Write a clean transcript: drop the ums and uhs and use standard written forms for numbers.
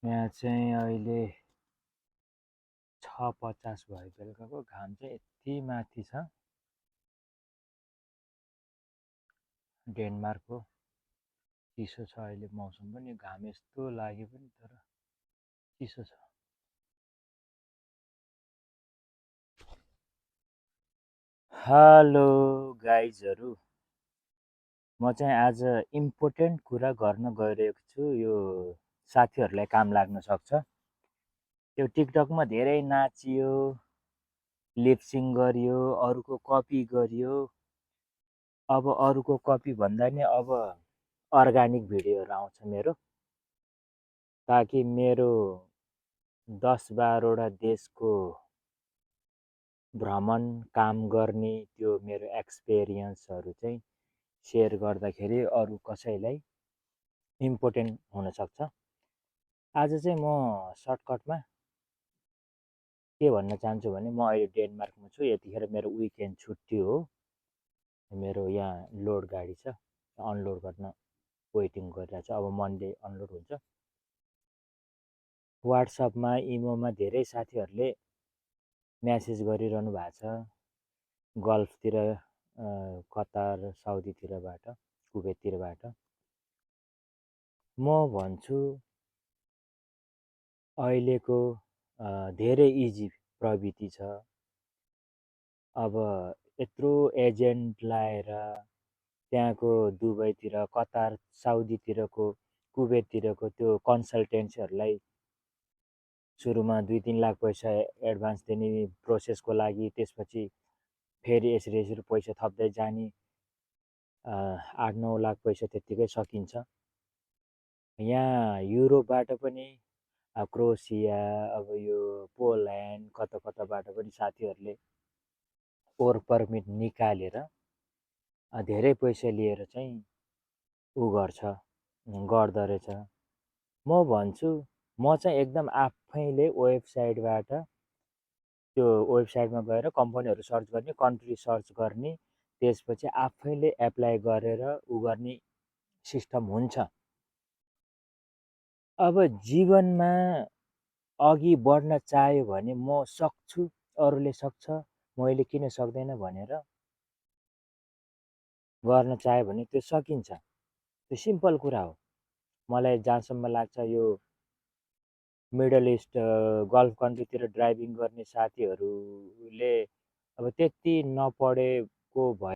यहाँ चाहिँ अहिले 6:50 भयो बेलुकाको। घाम चाहिँ यति माथि छ। डेनमार्कको चिसो छ अहिले मौसम पनि। घाम यस्तो लाग्यो पनि तर चिसो छ। हेलो गाइजहरू, म चाहिँ आज इम्पोर्टेन्ट कुरा गर्न गइरहेको छु। यो साथीहरूलाई काम लाग्न सक्छ। त्यो टिकटकमा धेरै नाचियो, लिपसिङ गरियो, अरूको कपी गरियो। अब अरूको कपी भन्दा नि अब अर्गानिक भिडियोहरू आउँछ मेरो, ताकि मेरो 10-12वटा देशको भ्रमण, काम गर्ने त्यो मेरो एक्सपिरियन्सहरू चाहिँ सेयर गर्दाखेरि अरू कसैलाई इम्पोर्टेन्ट हुनसक्छ। आज चाहिँ म सर्टकटमा के भन्न चाहन्छु भने, म अहिले डेनमार्कमा छु। यतिखेर मेरो विकेन्ड छुट्टी हो। मेरो यहाँ लोड गाडी छ, अनलोड गर्न वेटिङ गरिरहेको छ। अब मन्डे अनलोड हुन्छ। वाट्सएपमा, इमोमा धेरै साथीहरूले म्यासेज गरिरहनु भएको छ, गल्फतिर, कतार, साउदीतिरबाट, कुवेततिरबाट। म भन्छु अहिलेको धेरै इजी प्रविधि छ। अब यत्रो एजेन्ट लाएर त्यहाँको दुबईतिर, कतार, साउदीतिरको, कुवेततिरको त्यो कन्सल्टेन्सीहरूलाई सुरुमा 2-3 लाख पैसा एडभान्स दिने प्रोसेसको लागि, त्यसपछि फेरि यसरी यसरी पैसा थप्दै जाने, 8-9 लाख पैसा त्यत्तिकै सकिन्छ। यहाँ युरोपबाट पनि, क्रोएसिया, अब यो पोल्यान्ड, कता कताबाट पनि साथीहरूले वर्क पर्मिट निकालेर धेरै पैसा लिएर चाहिँ गर्दो रहेछ। म भन्छु, म चाहिँ एकदम आफैले वेबसाइटबाट, त्यो वेबसाइटमा गएर कम्पनीहरू सर्च गर्ने, कन्ट्री सर्च गर्ने, त्यसपछि आफैले एप्लाई गरेर गर्ने सिस्टम हुन्छ। अब जीवनमा अघि बढ्न चाह्यो भने म सक्छु, अरूले सक्छ, मैले किन सक्दैन भनेर गर्न चाह्यो भने त्यो सकिन्छ। त्यो सिम्पल कुरा हो। मलाई जहाँसम्म लाग्छ, यो मिडल इस्ट, गल्फ कन्ट्रीतिर ड्राइभिङ गर्ने साथीहरूले अब त्यति नपढेको भए